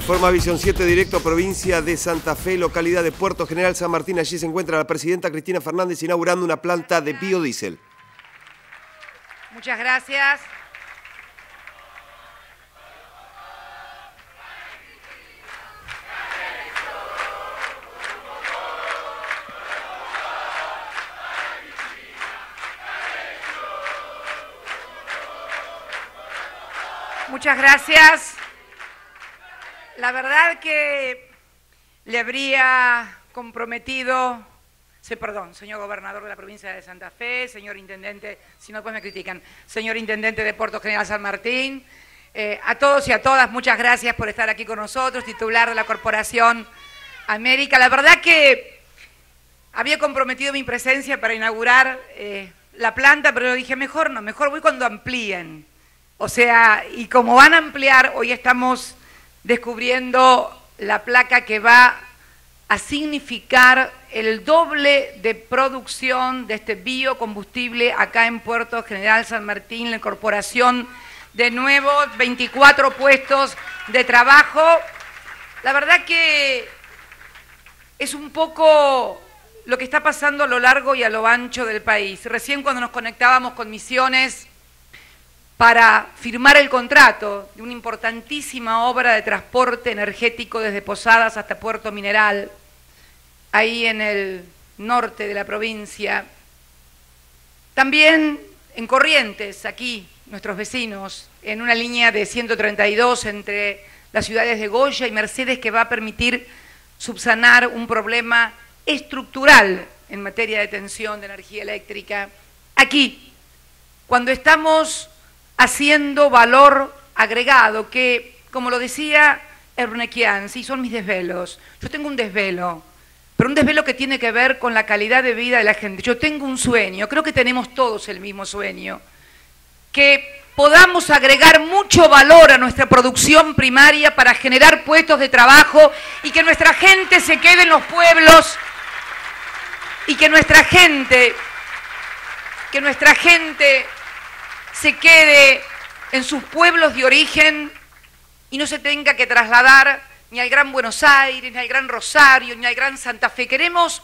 Informa Visión 7 directo, provincia de Santa Fe, localidad de Puerto General San Martín. Allí se encuentra la presidenta Cristina Fernández inaugurando una planta de biodiesel. Muchas gracias. Muchas gracias. La verdad que le habría comprometido, perdón, señor gobernador de la provincia de Santa Fe, señor intendente, si no después me critican, señor intendente de Puerto General San Martín, a todos y a todas, muchas gracias por estar aquí con nosotros, titular de la Corporación América. La verdad que había comprometido mi presencia para inaugurar la planta, pero dije, mejor no, mejor voy cuando amplíen. O sea, y como van a ampliar, hoy estamos descubriendo la placa que va a significar el doble de producción de este biocombustible acá en Puerto General San Martín, la incorporación de nuevos 24 puestos de trabajo. La verdad que es un poco lo que está pasando a lo largo y a lo ancho del país. Recién cuando nos conectábamos con Misiones para firmar el contrato de una importantísima obra de transporte energético desde Posadas hasta Puerto Mineral, ahí en el norte de la provincia. También en Corrientes, aquí, nuestros vecinos, en una línea de 132 entre las ciudades de Goya y Mercedes que va a permitir subsanar un problema estructural en materia de tensión de energía eléctrica. Aquí, cuando estamos haciendo valor agregado, que, como lo decía Ernequian, sí, son mis desvelos. Yo tengo un desvelo, pero un desvelo que tiene que ver con la calidad de vida de la gente. Yo tengo un sueño, creo que tenemos todos el mismo sueño, que podamos agregar mucho valor a nuestra producción primaria para generar puestos de trabajo y que nuestra gente se quede en los pueblos y que nuestra gente se quede en sus pueblos de origen y no se tenga que trasladar ni al Gran Buenos Aires, ni al Gran Rosario, ni al Gran Santa Fe. Queremos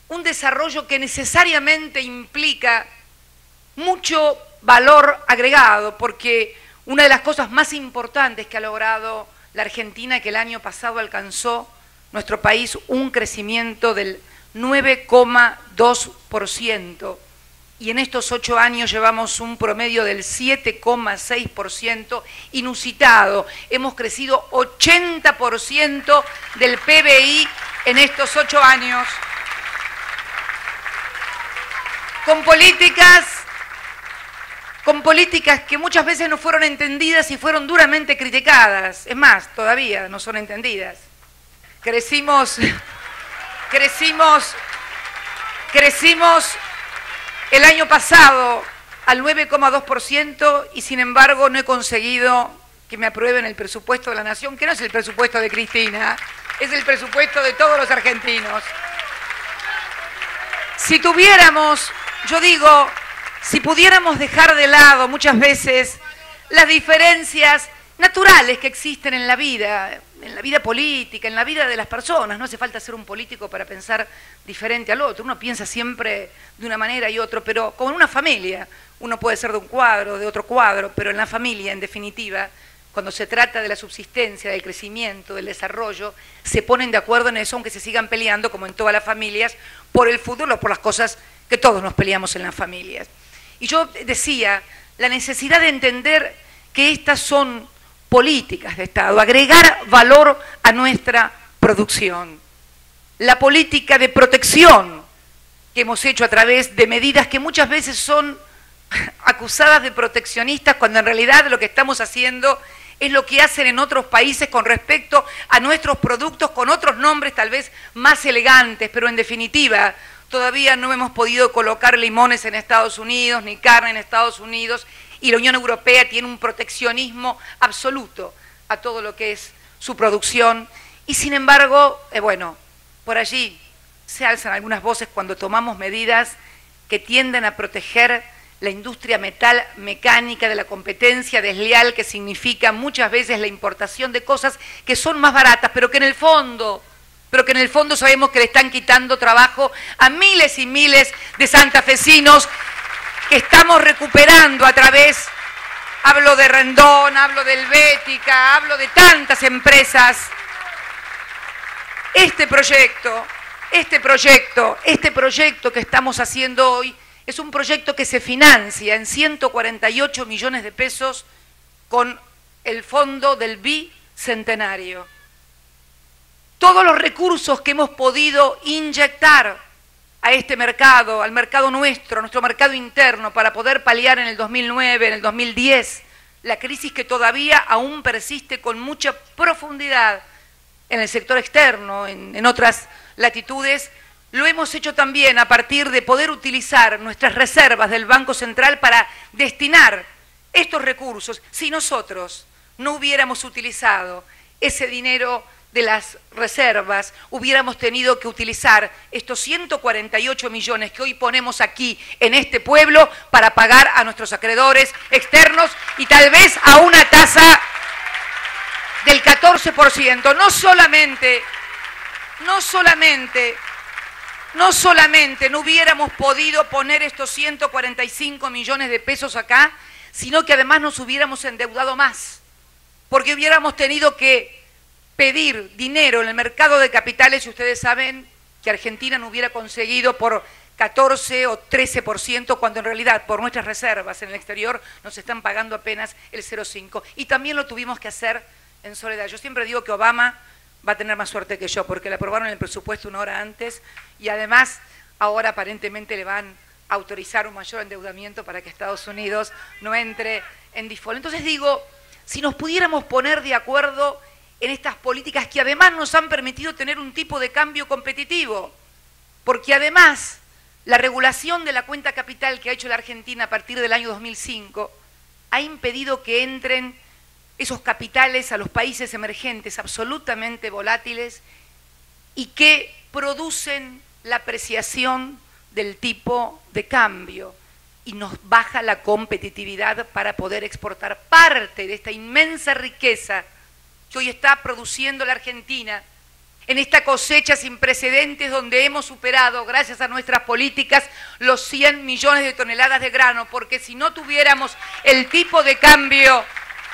un desarrollo que necesariamente implica mucho valor agregado, porque una de las cosas más importantes que ha logrado la Argentina es que el año pasado alcanzó nuestro país un crecimiento del 9,2%. Y en estos 8 años llevamos un promedio del 7,6%, inusitado. Hemos crecido 80% del PBI en estos 8 años, con políticas que muchas veces no fueron entendidas y fueron duramente criticadas. Es más, todavía no son entendidas. Crecimos el año pasado al 9,2% y sin embargo no he conseguido que me aprueben el presupuesto de la Nación, que no es el presupuesto de Cristina, es el presupuesto de todos los argentinos. Si tuviéramos, yo digo, si pudiéramos dejar de lado muchas veces las diferencias naturales que existen en la vida política, en la vida de las personas. No hace falta ser un político para pensar diferente al otro. Uno piensa siempre de una manera y otra, pero como en una familia, uno puede ser de un cuadro, de otro cuadro, pero en la familia, en definitiva, cuando se trata de la subsistencia, del crecimiento, del desarrollo, se ponen de acuerdo en eso, aunque se sigan peleando, como en todas las familias, por el fútbol o por las cosas que todos nos peleamos en las familias. Y yo decía, la necesidad de entender que estas son políticas de Estado, agregar valor a nuestra producción. La política de protección que hemos hecho a través de medidas que muchas veces son acusadas de proteccionistas, cuando en realidad lo que estamos haciendo es lo que hacen en otros países con respecto a nuestros productos, con otros nombres tal vez más elegantes, pero en definitiva todavía no hemos podido colocar limones en Estados Unidos, ni carne en Estados Unidos, y la Unión Europea tiene un proteccionismo absoluto a todo lo que es su producción. Y sin embargo, bueno, por allí se alzan algunas voces cuando tomamos medidas que tienden a proteger la industria metal mecánica, de la competencia desleal, que significa muchas veces la importación de cosas que son más baratas, pero que en el fondo sabemos que le están quitando trabajo a miles y miles de santafesinos que estamos recuperando a través, hablo de Rendón, hablo del Helvética, hablo de tantas empresas. Este proyecto que estamos haciendo hoy es un proyecto que se financia en 148 millones de pesos con el fondo del Bicentenario. Todos los recursos que hemos podido inyectar a este mercado, al mercado nuestro, a nuestro mercado interno, para poder paliar en el 2009, en el 2010, la crisis que todavía aún persiste con mucha profundidad en el sector externo, en otras latitudes, lo hemos hecho también a partir de poder utilizar nuestras reservas del Banco Central para destinar estos recursos. Si nosotros no hubiéramos utilizado ese dinero de las reservas, hubiéramos tenido que utilizar estos 148 millones que hoy ponemos aquí en este pueblo para pagar a nuestros acreedores externos y tal vez a una tasa del 14%. No solamente no hubiéramos podido poner estos 145 millones de pesos acá, sino que además nos hubiéramos endeudado más, porque hubiéramos tenido que pedir dinero en el mercado de capitales y ustedes saben que Argentina no hubiera conseguido por 14 o 13%, cuando en realidad por nuestras reservas en el exterior nos están pagando apenas el 0,5%. Y también lo tuvimos que hacer en soledad. Yo siempre digo que Obama va a tener más suerte que yo, porque le aprobaron el presupuesto una hora antes y además ahora aparentemente le van a autorizar un mayor endeudamiento para que Estados Unidos no entre en default. Entonces digo, si nos pudiéramos poner de acuerdo en estas políticas que además nos han permitido tener un tipo de cambio competitivo, porque además la regulación de la cuenta capital que ha hecho la Argentina a partir del año 2005 ha impedido que entren esos capitales a los países emergentes absolutamente volátiles y que producen la apreciación del tipo de cambio y nos baja la competitividad para poder exportar parte de esta inmensa riqueza que hoy está produciendo la Argentina en esta cosecha sin precedentes donde hemos superado, gracias a nuestras políticas, los 100 millones de toneladas de grano, porque si no tuviéramos el tipo de cambio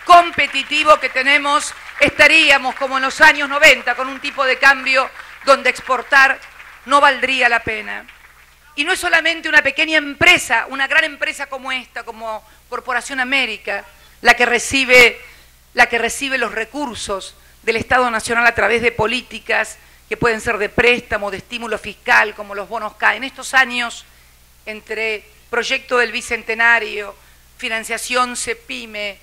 competitivo que tenemos, estaríamos como en los años 90, con un tipo de cambio donde exportar no valdría la pena. Y no es solamente una pequeña empresa, una gran empresa como esta, como Corporación América, la que recibe los recursos del Estado Nacional a través de políticas que pueden ser de préstamo, de estímulo fiscal, como los bonos K. En estos años, entre proyecto del Bicentenario, financiación CEPIME,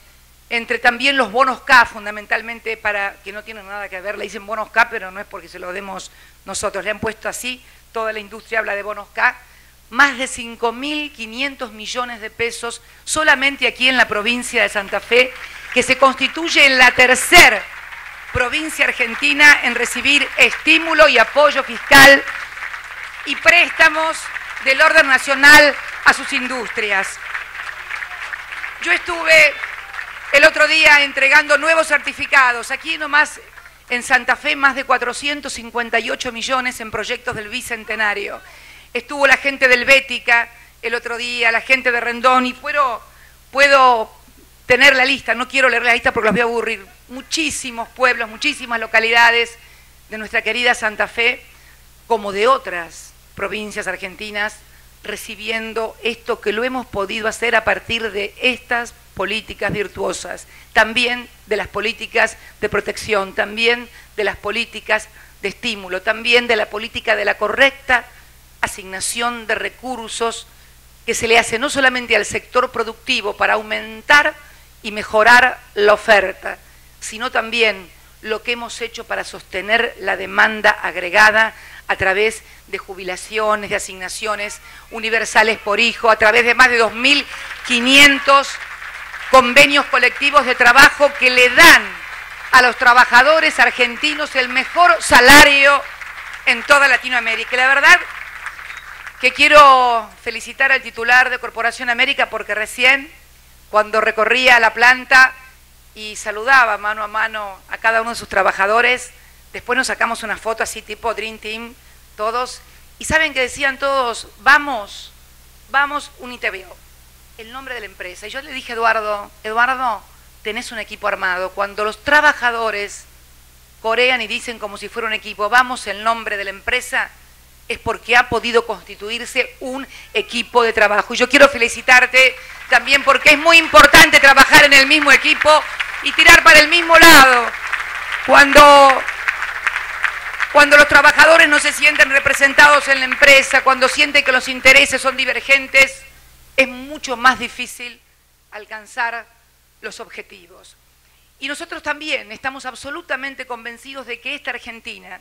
entre también los bonos K, fundamentalmente para que no tienen nada que ver, le dicen bonos K, pero no es porque se lo demos nosotros, le han puesto así, toda la industria habla de bonos K, más de 5.500 millones de pesos solamente aquí en la provincia de Santa Fe, que se constituye en la tercera provincia argentina en recibir estímulo y apoyo fiscal y préstamos del orden nacional a sus industrias. Yo estuve el otro día entregando nuevos certificados, aquí nomás en Santa Fe más de 458 millones en proyectos del Bicentenario. Estuvo la gente del Helvética el otro día, la gente de Rendón, y puedo tener la lista, no quiero leer la lista porque los voy a aburrir, muchísimos pueblos, muchísimas localidades de nuestra querida Santa Fe, como de otras provincias argentinas, recibiendo esto que lo hemos podido hacer a partir de estas políticas virtuosas, también de las políticas de protección, también de las políticas de estímulo, también de la política de la correcta asignación de recursos que se le hace no solamente al sector productivo para aumentar y mejorar la oferta, sino también lo que hemos hecho para sostener la demanda agregada a través de jubilaciones, de asignaciones universales por hijo, a través de más de 2.500 convenios colectivos de trabajo que le dan a los trabajadores argentinos el mejor salario en toda Latinoamérica. Y la verdad que quiero felicitar al titular de Corporación América porque recién, cuando recorría la planta y saludaba mano a mano a cada uno de sus trabajadores, después nos sacamos una foto así tipo Dream Team, todos, y ¿saben que decían todos? Vamos, Uniteveo, el nombre de la empresa. Y yo le dije a Eduardo, tenés un equipo armado. Cuando los trabajadores corean y dicen como si fuera un equipo, vamos, el nombre de la empresa, es porque ha podido constituirse un equipo de trabajo. Y yo quiero felicitarte también porque es muy importante trabajar en el mismo equipo y tirar para el mismo lado. Cuando los trabajadores no se sienten representados en la empresa, cuando sienten que los intereses son divergentes, es mucho más difícil alcanzar los objetivos. Y nosotros también estamos absolutamente convencidos de que esta Argentina,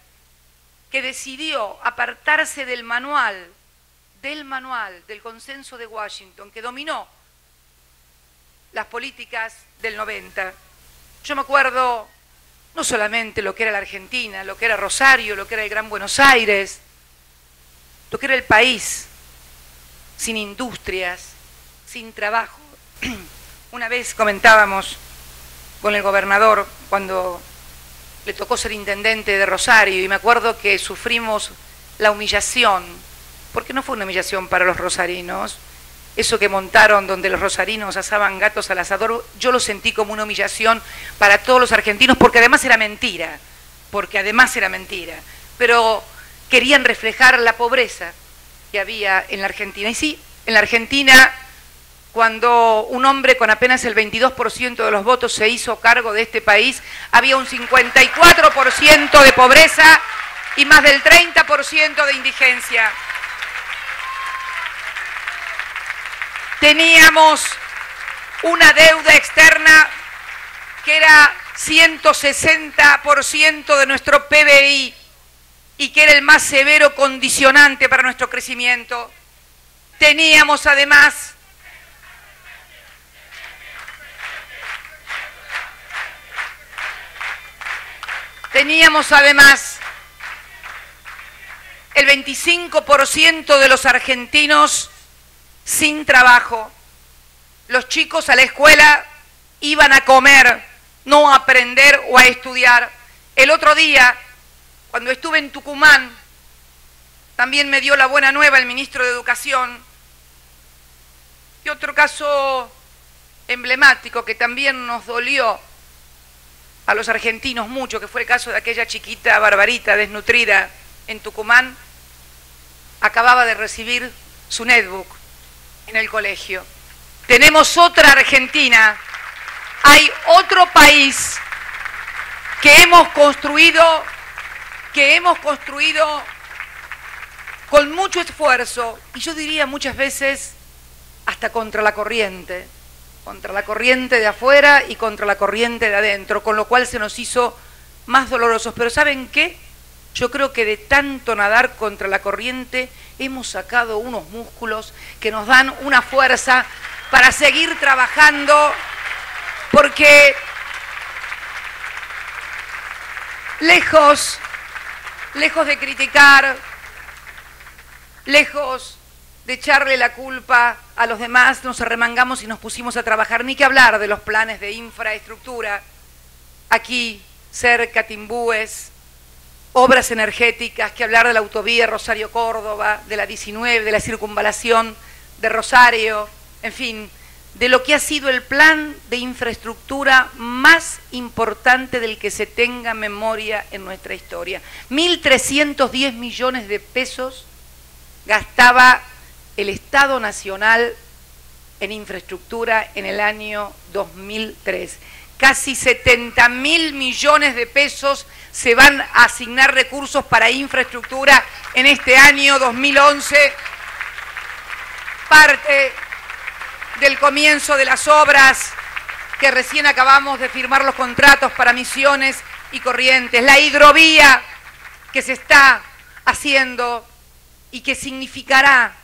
que decidió apartarse del manual del consenso de Washington, que dominó las políticas del 90. Yo me acuerdo no solamente lo que era la Argentina, lo que era Rosario, lo que era el Gran Buenos Aires, lo que era el país, sin industrias, sin trabajo. Una vez comentábamos con el gobernador cuando le tocó ser intendente de Rosario y me acuerdo que sufrimos la humillación, porque no fue una humillación para los rosarinos, eso que montaron donde los rosarinos asaban gatos al asador, yo lo sentí como una humillación para todos los argentinos, porque además era mentira, pero querían reflejar la pobreza que había en la Argentina. Y sí, en la Argentina, cuando un hombre con apenas el 22% de los votos se hizo cargo de este país, había un 54% de pobreza y más del 30% de indigencia. Teníamos una deuda externa que era 160% de nuestro PBI y que era el más severo condicionante para nuestro crecimiento. Teníamos además el 25% de los argentinos sin trabajo. Los chicos a la escuela iban a comer, no a aprender o a estudiar. El otro día, cuando estuve en Tucumán, también me dio la buena nueva el ministro de Educación. Y otro caso emblemático que también nos dolió a los argentinos mucho, que fue el caso de aquella chiquita Barbarita desnutrida en Tucumán, acababa de recibir su netbook en el colegio. Tenemos otra Argentina, hay otro país que hemos construido con mucho esfuerzo, y yo diría muchas veces hasta contra la corriente de afuera y contra la corriente de adentro, con lo cual se nos hizo más dolorosos. Pero ¿saben qué? Yo creo que de tanto nadar contra la corriente hemos sacado unos músculos que nos dan una fuerza para seguir trabajando, porque lejos de criticar, lejos de echarle la culpa a los demás, nos arremangamos y nos pusimos a trabajar. Ni que hablar de los planes de infraestructura, aquí cerca, Timbúes, obras energéticas, que hablar de la autovía Rosario-Córdoba, de la 19, de la circunvalación de Rosario, en fin, de lo que ha sido el plan de infraestructura más importante del que se tenga memoria en nuestra historia. 1.310 millones de pesos gastaba el Estado Nacional en infraestructura en el año 2003. Casi 70.000 millones de pesos se van a asignar recursos para infraestructura en este año 2011, parte del comienzo de las obras que recién acabamos de firmar los contratos para Misiones y Corrientes, la hidrovía que se está haciendo y que significará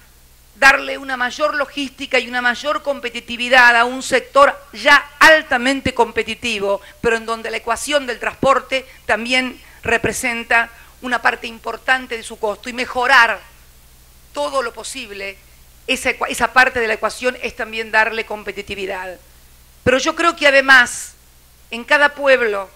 darle una mayor logística y una mayor competitividad a un sector ya altamente competitivo, pero en donde la ecuación del transporte también representa una parte importante de su costo, y mejorar todo lo posible, esa parte de la ecuación es también darle competitividad. Pero yo creo que además, en cada pueblo,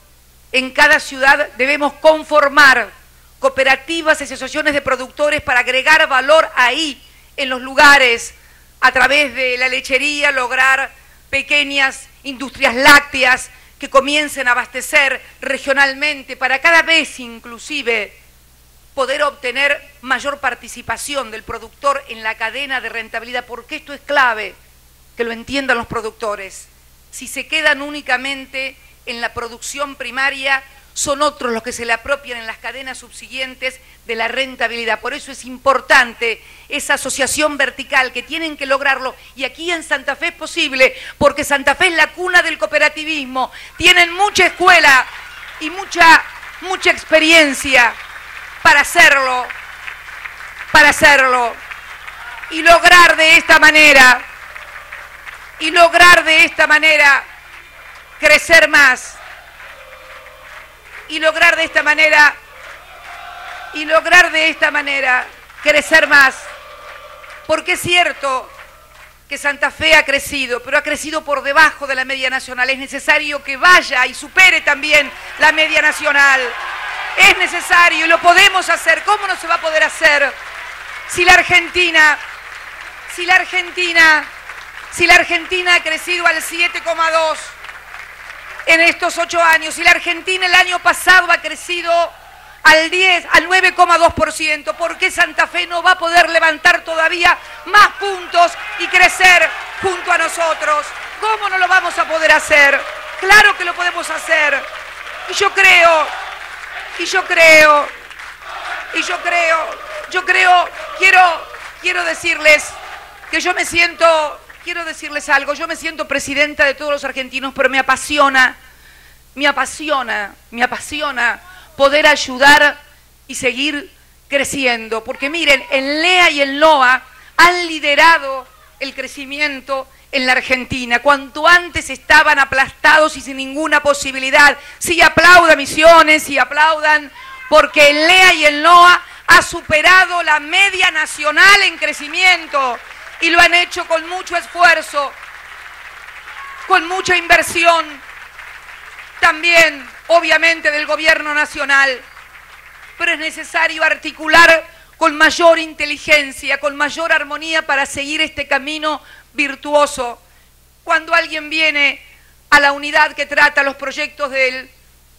en cada ciudad, debemos conformar cooperativas y asociaciones de productores para agregar valor ahí, en los lugares, a través de la lechería, lograr pequeñas industrias lácteas que comiencen a abastecer regionalmente para cada vez inclusive poder obtener mayor participación del productor en la cadena de rentabilidad, porque esto es clave, que lo entiendan los productores. Si se quedan únicamente en la producción primaria, son otros los que se le apropian en las cadenas subsiguientes de la rentabilidad. Por eso es importante esa asociación vertical, que tienen que lograrlo, y aquí en Santa Fe es posible, porque Santa Fe es la cuna del cooperativismo, tienen mucha escuela y mucha experiencia para hacerlo, y lograr de esta manera, crecer más, y lograr de esta manera crecer más, porque es cierto que Santa Fe ha crecido, pero ha crecido por debajo de la media nacional. Es necesario que vaya y supere también la media nacional. Es necesario y lo podemos hacer. ¿Cómo no se va a poder hacer si la Argentina ha crecido al 7,2 en estos 8 años, si la Argentina el año pasado ha crecido al 9,2%, ¿por qué Santa Fe no va a poder levantar todavía más puntos y crecer junto a nosotros? ¿Cómo no lo vamos a poder hacer? Claro que lo podemos hacer. Y yo quiero decirles que quiero decirles algo, yo me siento presidenta de todos los argentinos, pero me apasiona poder ayudar y seguir creciendo, porque miren, el NEA y el NOA han liderado el crecimiento en la Argentina. Cuanto antes estaban aplastados y sin ninguna posibilidad. Sí, aplaudan Misiones, sí, aplaudan, porque el NEA y el NOA ha superado la media nacional en crecimiento y lo han hecho con mucho esfuerzo, con mucha inversión, también obviamente del gobierno nacional, pero es necesario articular con mayor inteligencia, con mayor armonía para seguir este camino virtuoso. Cuando alguien viene a la unidad que trata los proyectos del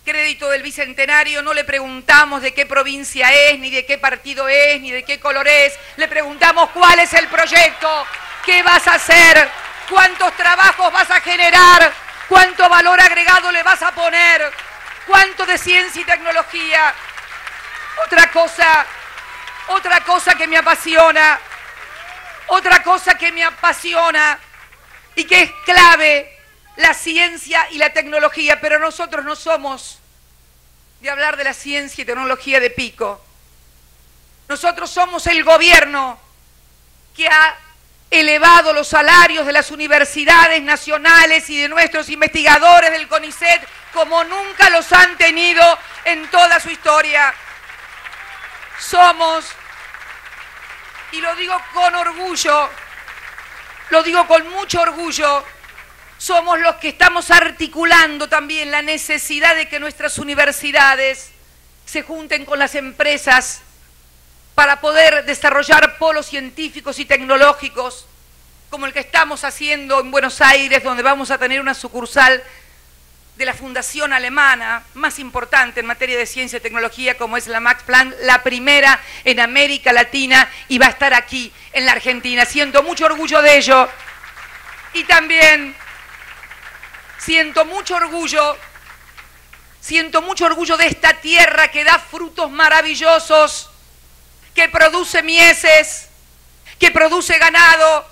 crédito del Bicentenario, no le preguntamos de qué provincia es, ni de qué partido es, ni de qué color es, le preguntamos cuál es el proyecto, qué vas a hacer, cuántos trabajos vas a generar, cuánto valor agregado le vas a poner, cuánto de ciencia y tecnología. Otra cosa que me apasiona y que es clave, la ciencia y la tecnología, pero nosotros no somos de hablar de la ciencia y tecnología de pico. Nosotros somos el gobierno que ha elevado los salarios de las universidades nacionales y de nuestros investigadores del CONICET como nunca los han tenido en toda su historia. Somos, y lo digo con orgullo, lo digo con mucho orgullo, somos los que estamos articulando también la necesidad de que nuestras universidades se junten con las empresas para poder desarrollar polos científicos y tecnológicos, como el que estamos haciendo en Buenos Aires, donde vamos a tener una sucursal de la fundación alemana más importante en materia de ciencia y tecnología, como es la Max Planck, la primera en América Latina, y va a estar aquí en la Argentina. Siento mucho orgullo de ello y también siento mucho orgullo de esta tierra que da frutos maravillosos, que produce mieses, que produce ganado,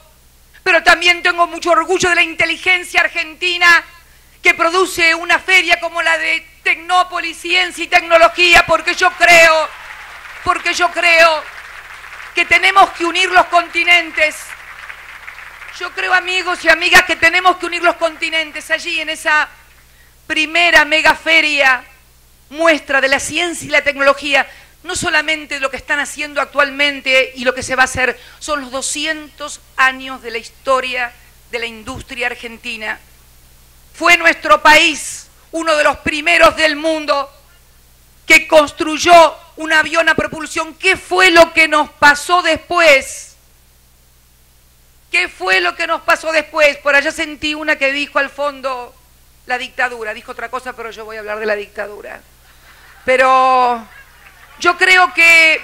pero también tengo mucho orgullo de la inteligencia argentina, que produce una feria como la de Tecnópolis, Ciencia y Tecnología, porque yo creo que tenemos que unir los continentes. Yo creo, amigos y amigas, que tenemos que unir los continentes. Allí en esa primera megaferia muestra de la ciencia y la tecnología, no solamente lo que están haciendo actualmente y lo que se va a hacer, son los 200 años de la historia de la industria argentina. Fue nuestro país uno de los primeros del mundo que construyó un avión a propulsión. ¿Qué fue lo que nos pasó después? ¿Qué fue lo que nos pasó después? Por allá sentí una que dijo al fondo la dictadura. Dijo otra cosa, pero yo voy a hablar de la dictadura. Pero yo creo que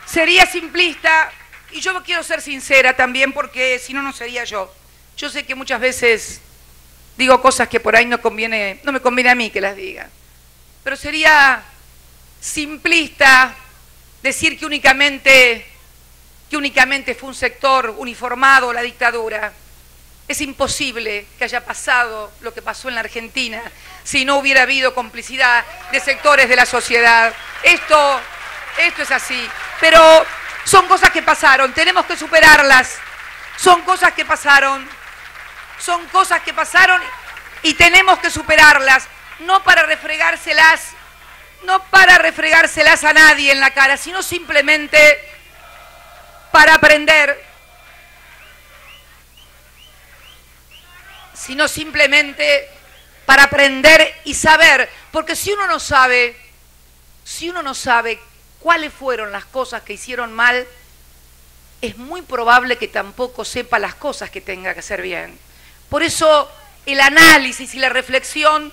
sería simplista, y yo quiero ser sincera también, porque si no, no sería yo. Yo sé que muchas veces digo cosas que por ahí no me conviene a mí que las diga. Pero sería simplista decir que únicamente fue un sector uniformado la dictadura. Es imposible que haya pasado lo que pasó en la Argentina si no hubiera habido complicidad de sectores de la sociedad. Esto es así. Pero son cosas que pasaron, tenemos que superarlas. Son cosas que pasaron y tenemos que superarlas, no para refregárselas a nadie en la cara, sino simplemente para aprender. Sino simplemente para aprender y saber, porque si uno no sabe cuáles fueron las cosas que hicieron mal, es muy probable que tampoco sepa las cosas que tenga que hacer bien. Por eso el análisis y la reflexión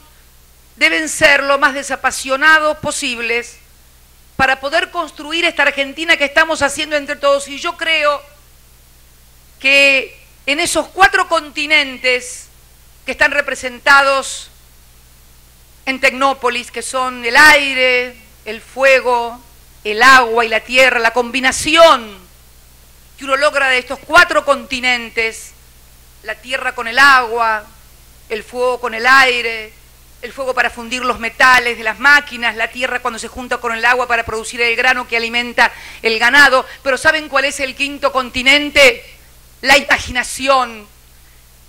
deben ser lo más desapasionados posibles para poder construir esta Argentina que estamos haciendo entre todos. Y yo creo que en esos 4 continentes que están representados en Tecnópolis, que son el aire, el fuego, el agua y la tierra, la combinación que uno logra de estos 4 continentes, la tierra con el agua, el fuego con el aire, el fuego para fundir los metales de las máquinas, la tierra cuando se junta con el agua para producir el grano que alimenta el ganado. Pero ¿saben cuál es el 5.º continente? La imaginación,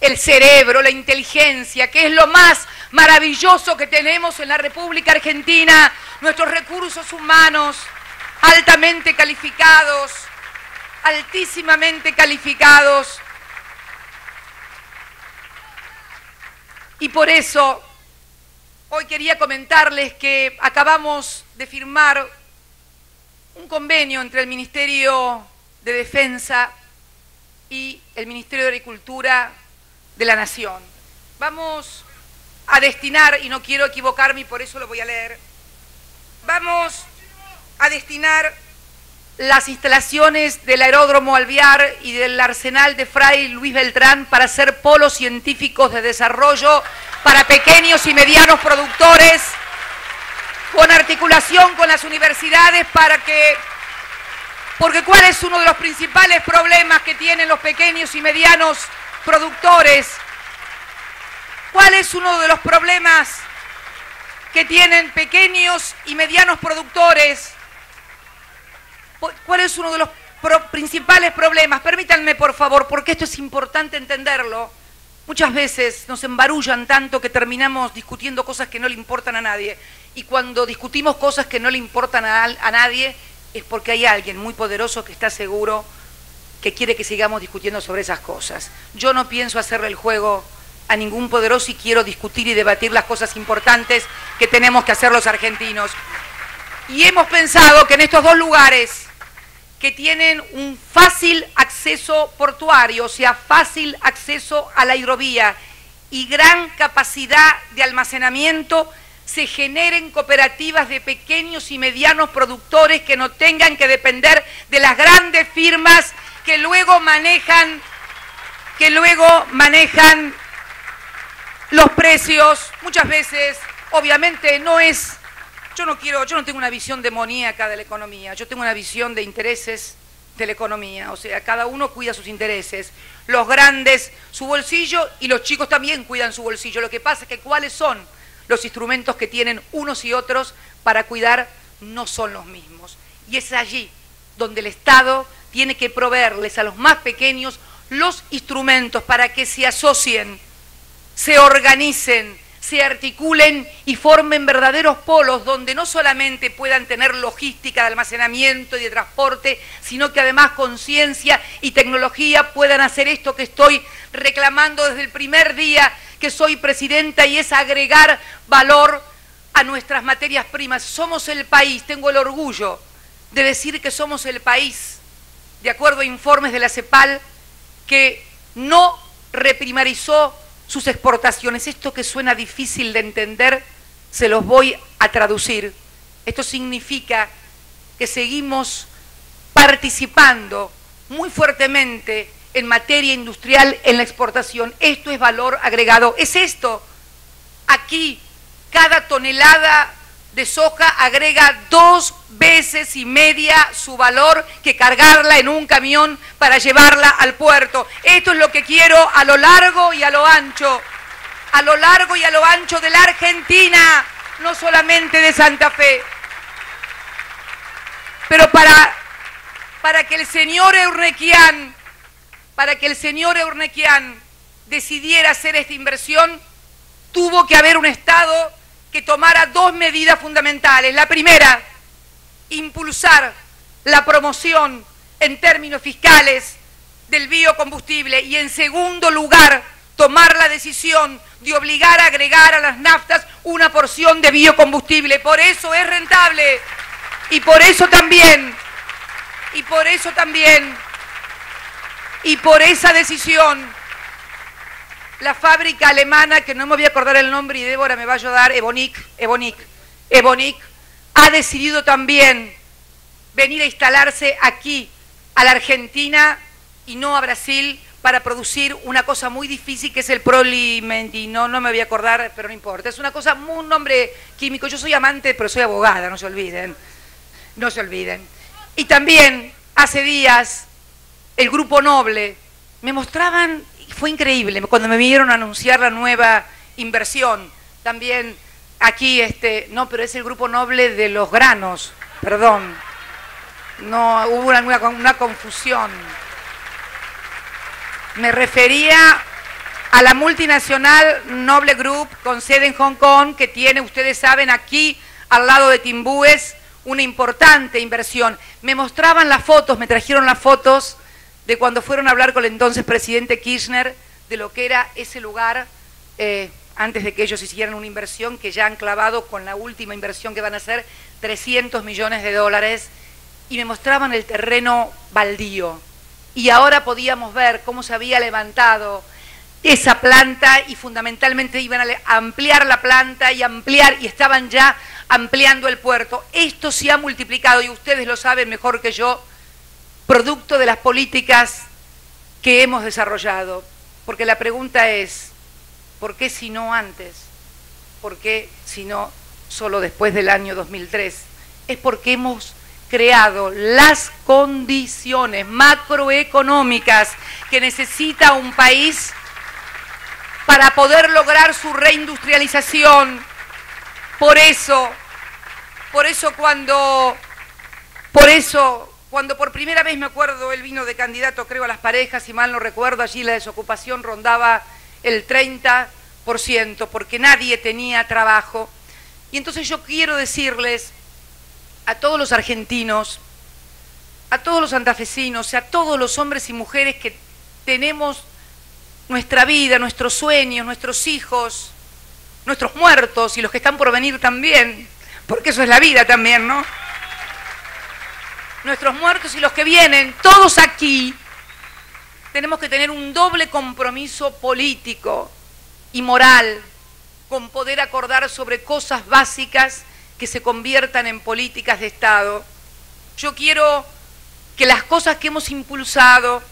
el cerebro, la inteligencia, que es lo más maravilloso que tenemos en la República Argentina, nuestros recursos humanos altamente calificados, altísimamente calificados. Y por eso hoy quería comentarles que acabamos de firmar un convenio entre el Ministerio de Defensa y el Ministerio de Agricultura de la Nación. Vamos a destinar, y no quiero equivocarme y por eso lo voy a leer, vamos a destinar las instalaciones del aeródromo Alvear y del arsenal de Fray Luis Beltrán para hacer polos científicos de desarrollo para pequeños y medianos productores, con articulación con las universidades porque ¿cuál es uno de los principales problemas que tienen los pequeños y medianos productores? ¿Cuál es uno de los problemas que tienen pequeños y medianos productores? ¿Cuál es uno de los principales problemas? Permítanme, por favor, porque esto es importante entenderlo. Muchas veces nos embarullan tanto que terminamos discutiendo cosas que no le importan a nadie. Y cuando discutimos cosas que no le importan a nadie, es porque hay alguien muy poderoso que está seguro que quiere que sigamos discutiendo sobre esas cosas. Yo no pienso hacerle el juego a ningún poderoso y quiero discutir y debatir las cosas importantes que tenemos que hacer los argentinos. Y hemos pensado que en estos 2 lugares que tienen un fácil acceso portuario, o sea, fácil acceso a la hidrovía y gran capacidad de almacenamiento, se generen cooperativas de pequeños y medianos productores que no tengan que depender de las grandes firmas que luego manejan los precios. Muchas veces, obviamente, yo no tengo una visión demoníaca de la economía, yo tengo una visión de intereses de la economía, o sea, cada uno cuida sus intereses, los grandes su bolsillo y los chicos también cuidan su bolsillo. Lo que pasa es que cuáles son los instrumentos que tienen unos y otros para cuidar no son los mismos. Y es allí donde el Estado tiene que proveerles a los más pequeños los instrumentos para que se asocien, se organicen, se articulen y formen verdaderos polos donde no solamente puedan tener logística de almacenamiento y de transporte, sino que además con ciencia y tecnología puedan hacer esto que estoy reclamando desde el primer día que soy presidenta, y es agregar valor a nuestras materias primas. Somos el país, tengo el orgullo de decir que somos el país, de acuerdo a informes de la CEPAL, que no reprimarizó sus exportaciones. Esto que suena difícil de entender, se los voy a traducir. Esto significa que seguimos participando muy fuertemente en materia industrial en la exportación. Esto es valor agregado. Es esto. Aquí, cada tonelada de soja agrega 2,5 veces su valor que cargarla en un camión para llevarla al puerto. Esto es lo que quiero a lo largo y a lo ancho de la Argentina, no solamente de Santa Fe. Pero para que el señor Eurnequian decidiera hacer esta inversión, tuvo que haber un Estado que tomara 2 medidas fundamentales. La primera, impulsar la promoción en términos fiscales del biocombustible, y en segundo lugar, tomar la decisión de obligar a agregar a las naftas una porción de biocombustible. Por eso es rentable, y por eso por esa decisión, la fábrica alemana, que no me voy a acordar el nombre y Débora me va a ayudar, Evonik, ha decidido también venir a instalarse aquí, a la Argentina y no a Brasil, para producir una cosa muy difícil que es el prolimendino, no me voy a acordar, pero no importa. Es una cosa, un nombre químico. Yo soy amante, pero soy abogada, no se olviden. Y también, hace días, el Grupo Noble, me mostraban, fue increíble, cuando me vinieron a anunciar la nueva inversión, también aquí, no, pero es el Grupo Noble de los granos, perdón, no, hubo una confusión. Me refería a la multinacional Noble Group, con sede en Hong Kong, que tiene, ustedes saben, aquí, al lado de Timbúes, una importante inversión. Me mostraban las fotos, me trajeron las fotos de cuando fueron a hablar con el entonces presidente Kirchner de lo que era ese lugar, antes de que ellos hicieran una inversión que ya han clavado con la última inversión que van a hacer, 300 millones de dólares, y me mostraban el terreno baldío. Y ahora podíamos ver cómo se había levantado esa planta, y fundamentalmente iban a ampliar la planta y estaban ya ampliando el puerto. Esto se ha multiplicado, y ustedes lo saben mejor que yo, producto de las políticas que hemos desarrollado. Porque la pregunta es, ¿por qué si no antes? ¿Por qué si no solo después del año 2003? Es porque hemos creado las condiciones macroeconómicas que necesita un país para poder lograr su reindustrialización. Por eso cuando por primera vez, me acuerdo, él vino de candidato, creo, a Las Parejas, si mal no recuerdo, allí la desocupación rondaba el 30%, porque nadie tenía trabajo. Y entonces yo quiero decirles a todos los argentinos, a todos los santafesinos, a todos los hombres y mujeres que tenemos nuestra vida, nuestros sueños, nuestros hijos, nuestros muertos y los que están por venir también, porque eso es la vida también, ¿no? Nuestros muertos y los que vienen, todos aquí, tenemos que tener un doble compromiso político y moral con poder acordar sobre cosas básicas que se conviertan en políticas de Estado. Yo quiero que las cosas que hemos impulsado,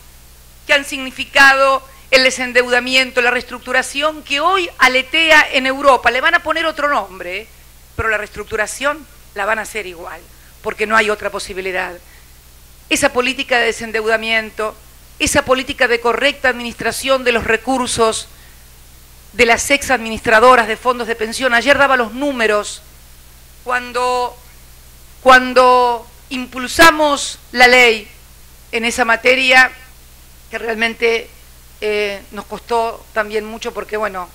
que han significado el desendeudamiento, la reestructuración, que hoy aletea en Europa, le van a poner otro nombre, pero la reestructuración la van a hacer igual, porque no hay otra posibilidad. Esa política de desendeudamiento, esa política de correcta administración de los recursos de las ex-administradoras de fondos de pensión. Ayer daba los números. Cuando impulsamos la ley en esa materia, que realmente nos costó también mucho, porque bueno,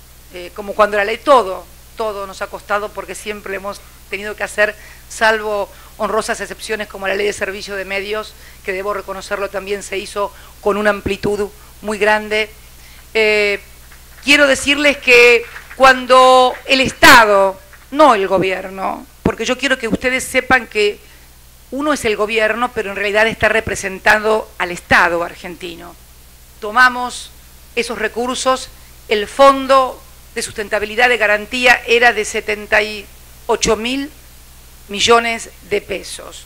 como cuando la ley todo todo nos ha costado porque siempre hemos tenido que hacer, salvo honrosas excepciones como la ley de servicio de medios, que debo reconocerlo también se hizo con una amplitud muy grande. Quiero decirles que cuando el Estado, no el gobierno, porque yo quiero que ustedes sepan que uno es el gobierno, pero en realidad está representando al Estado argentino. Tomamos esos recursos, el Fondo de Sustentabilidad de Garantía era de 78.000 millones de pesos.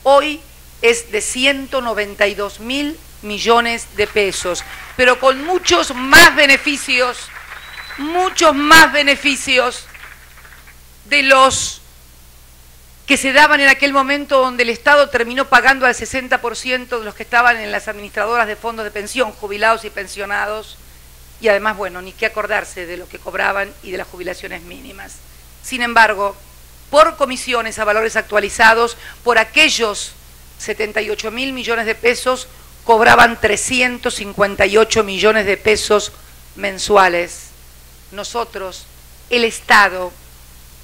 Hoy es de 192.000 millones de pesos, pero con muchos más beneficios de los que se daban en aquel momento, donde el Estado terminó pagando al 60% de los que estaban en las administradoras de fondos de pensión, jubilados y pensionados, y además, bueno, ni qué acordarse de lo que cobraban y de las jubilaciones mínimas. Sin embargo, por comisiones a valores actualizados, por aquellos 78.000 millones de pesos, cobraban 358 millones de pesos mensuales. Nosotros, el Estado,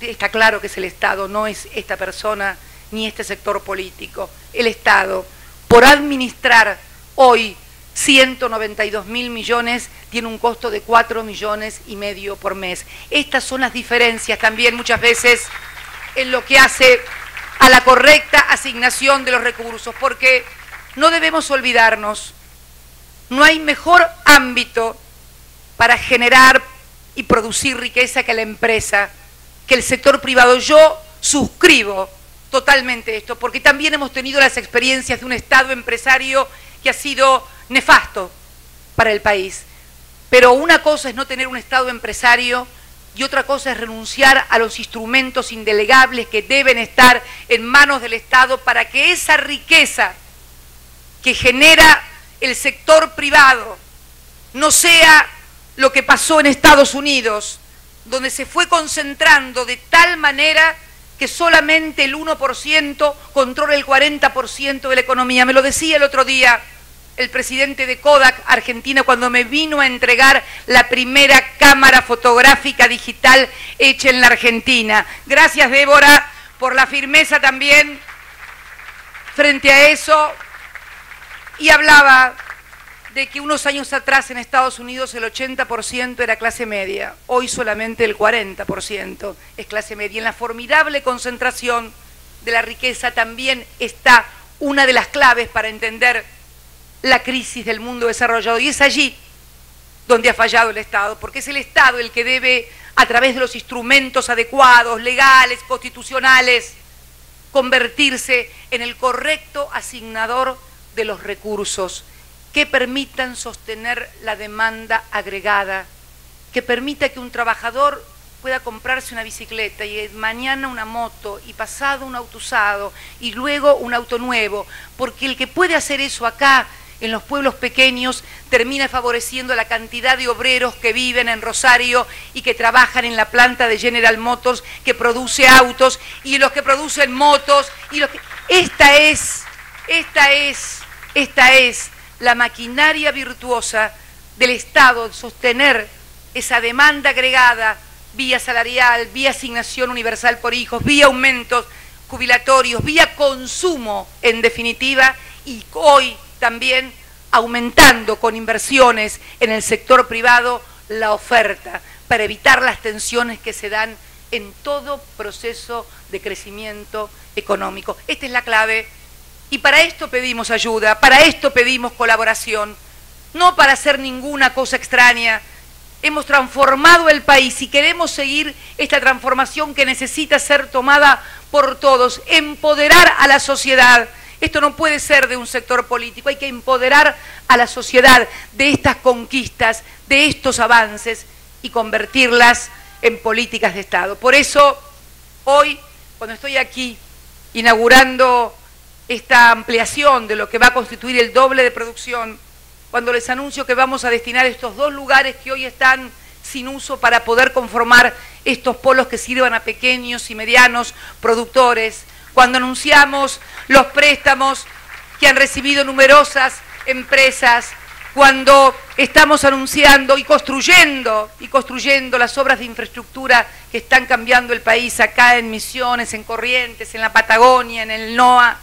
está claro que es el Estado, no es esta persona ni este sector político. El Estado, por administrar hoy 192.000 millones, tiene un costo de 4,5 millones por mes. Estas son las diferencias también muchas veces en lo que hace a la correcta asignación de los recursos, porque no debemos olvidarnos, no hay mejor ámbito para generar y producir riqueza que la empresa, que el sector privado. Yo suscribo totalmente esto, porque también hemos tenido las experiencias de un Estado empresario que ha sido nefasto para el país. Pero una cosa es no tener un Estado empresario y otra cosa es renunciar a los instrumentos indelegables que deben estar en manos del Estado para que esa riqueza que genera el sector privado no sea lo que pasó en Estados Unidos, donde se fue concentrando de tal manera que solamente el 1% controla el 40% de la economía. Me lo decía el otro día el presidente de Kodak Argentina cuando me vino a entregar la primera cámara fotográfica digital hecha en la Argentina. Gracias, Débora, por la firmeza también frente a eso. Y hablaba de que unos años atrás en Estados Unidos el 80% era clase media, hoy solamente el 40% es clase media. En la formidable concentración de la riqueza también está una de las claves para entender la crisis del mundo desarrollado, y es allí donde ha fallado el Estado, porque es el Estado el que debe, a través de los instrumentos adecuados, legales, constitucionales, convertirse en el correcto asignador de los recursos que permitan sostener la demanda agregada, que permita que un trabajador pueda comprarse una bicicleta y mañana una moto y pasado un auto usado y luego un auto nuevo, porque el que puede hacer eso acá en los pueblos pequeños termina favoreciendo la cantidad de obreros que viven en Rosario y que trabajan en la planta de General Motors que produce autos, y los que producen motos y los que... Esta es la maquinaria virtuosa del Estado, sostener esa demanda agregada vía salarial, vía asignación universal por hijos, vía aumentos jubilatorios, vía consumo en definitiva, y hoy también aumentando con inversiones en el sector privado la oferta para evitar las tensiones que se dan en todo proceso de crecimiento económico. Esta es la clave. Y para esto pedimos ayuda, para esto pedimos colaboración, no para hacer ninguna cosa extraña. Hemos transformado el país y queremos seguir esta transformación que necesita ser tomada por todos, empoderar a la sociedad. Esto no puede ser de un sector político, hay que empoderar a la sociedad de estas conquistas, de estos avances y convertirlas en políticas de Estado. Por eso, hoy, cuando estoy aquí inaugurando esta ampliación de lo que va a constituir el doble de producción, cuando les anuncio que vamos a destinar estos 2 lugares que hoy están sin uso para poder conformar estos polos que sirvan a pequeños y medianos productores, cuando anunciamos los préstamos que han recibido numerosas empresas cuando estamos anunciando y construyendo las obras de infraestructura que están cambiando el país acá en Misiones, en Corrientes, en la Patagonia, en el NOA,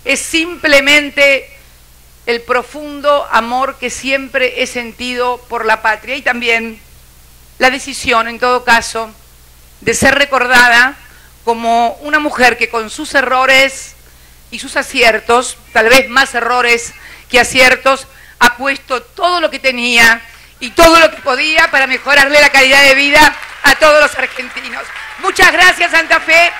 es simplemente el profundo amor que siempre he sentido por la patria y también la decisión, en todo caso, de ser recordada como una mujer que con sus errores y sus aciertos, tal vez más errores que aciertos, ha puesto todo lo que tenía y todo lo que podía para mejorarle la calidad de vida a todos los argentinos. Muchas gracias, Santa Fe,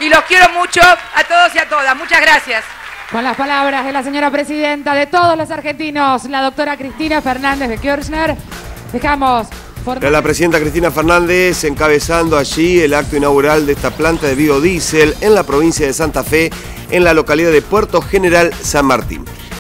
y los quiero mucho a todos y a todas. Muchas gracias. Con las palabras de la señora presidenta de todos los argentinos, la doctora Cristina Fernández de Kirchner, dejamos... La presidenta Cristina Fernández encabezando allí el acto inaugural de esta planta de biodiesel en la provincia de Santa Fe, en la localidad de Puerto General San Martín.